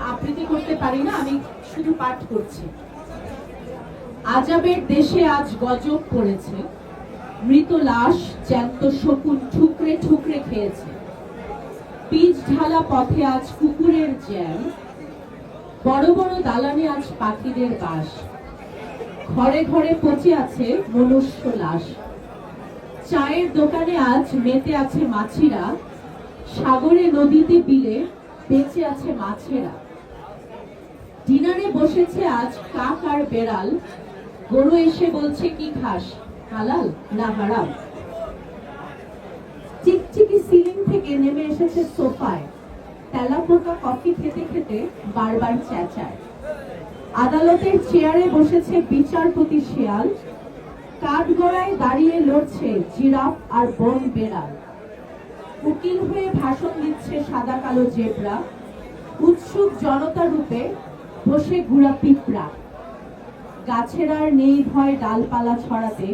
আবৃত্তি করতে পারি না, আমি শুধু পাঠ করছি। আজাবের দেশে আজ গজব পড়েছে, মৃত লাশ জ্যান্ত শকুন ঠুকরে ঠুকরে খেয়েছে। পিচ ঢালা পথে আজ কুকুরের জ্যাম, বড় বড় দালানে আজ পাখিদের বাস। ঘরে ঘরে পচে আছে মনুষ্য লাশ। চায়ের দোকানে আজ মেতে আছে মাছিরা, সাগরে নদীতে বিলে বেঁচে আছে মাছেরা। ডিনারে বসেছে আজ কাক আর বেড়াল, গরু এসে বলছে কি খাস, হালাল না হারাম। চিকচিকি সিলিং থেকে নেমে এসেছে সোফায়, তেলাপোকা কফি খেতে খেতে বারবার চেঁচায়। আদালতের চেয়ারে বসেছে বিচারপতি শিয়াল, কাঠগড়ায় দাঁড়িয়ে লড়ছে জিরাফ আর বন বেড়াল। উকিল হয়ে ভাষণ দিচ্ছে সাদা কালো জেব্রা, উৎসুক জনতা রূপে বসে ঘুরা পিঁপড়া। গাছের আর নেই ভয় ডালপালা ছড়াতে,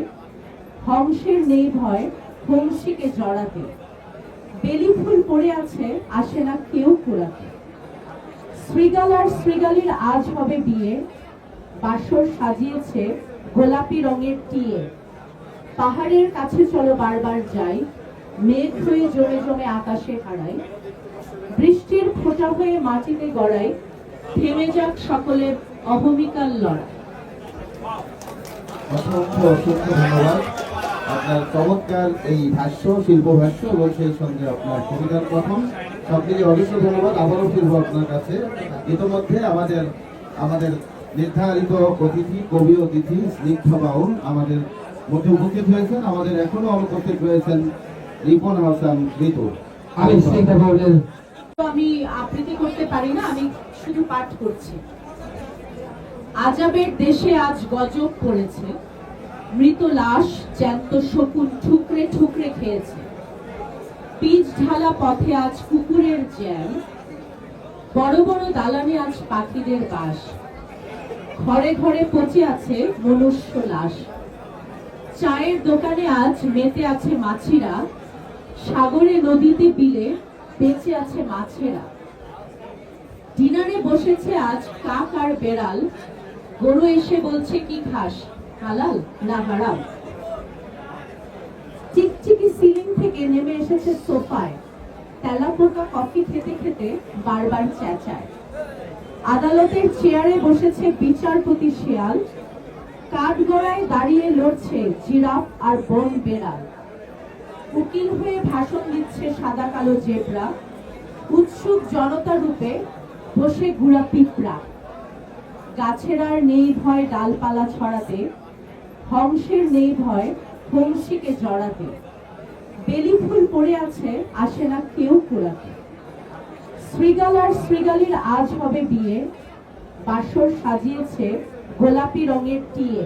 হংসের নেই ভয় হংসীকে জড়াতে। বেলি ফুল পড়ে আছে, আসে না কেউ কুড়াতে। শ্রীগাল আর শ্রীগালির আজ হবে বিয়ে, বাসর সাজিয়েছে গোলাপি রঙের টিয়ে। পাহাড়ের কাছে চলো বারবার যাই, মেঘ হয়ে জমে জমে আকাশে হারাই। বৃষ্টির ফোঁটা হয়ে মাটিতে গড়াই, থেমে যাক সকলের অহমিকার লড়াই। অসংখ্য অসংখ্য ধন্যবাদ। আপনার চমৎকার এই ভাষ্য, শিল্প ভাষ্য এবং সেই সঙ্গে আপনার কবিতার কথন সবদিকে অবশ্যই ধন্যবাদ। আবারও ফিরব আপনার কাছে। ইতিমধ্যে আমাদের নির্ধারিত অতিথি, কবি অতিথি স্নিগ্ধ বাউল আমাদের মধ্যে উপস্থিত হয়েছেন। আমাদের এখনো অনুপস্থিত রয়েছেন রিপন হাসান ঋতু। আমি আবৃত্তি করতে পারি না, আমি শুধু পাঠ করছি। আজাবের দেশে আজ গজব পড়েছে, মৃত লাশ জ্যান্ত শকুন ঠুকরে ঠুকরে খেয়েছে। পিচ ঢালা পথে আজ কুকুরের জ্যাম, বড় বড় দালানে আজ পাখিদের বাস। ঘরে ঘরে পচে আছে মনুষ্য লাশ। চায়ের দোকানে আজ মেতে আছে মাছিরা, সাগরে নদীতে বিলে বেঁচে আছে মাছেরা। ডিনারে বসেছে আজ কাক আর বেড়াল, গরু এসে বলছে কি খাস, হালাল না হারাম। চিকচিকি সিলিং থেকে নেমে এসেছে সোফায়, তেলাপোকা কফি খেতে খেতে বারবার চেঁচায়। আদালতের চেয়ারে বসেছে বিচারপতি শিয়াল, কাঠগড়ায় দাঁড়িয়ে লড়ছে জিরাফ আর বন বেড়াল। উকিল হয়ে ভাষণ দিচ্ছে সাদা কালো জেব্রা, উৎসুক জনতা রূপে বসে ঘুরা পিঁপড়া। গাছের আর নেই ভয় ডালপালা ছড়াতে, হংসের নেই ভয় হংসীকে জড়াতে। বেলি ফুল পড়ে আছে, আসে না কেউ কুড়াতে। শ্রীগাল আর শ্রীগালির আজ হবে বিয়ে, বাসর সাজিয়েছে গোলাপি রঙের টিয়ে।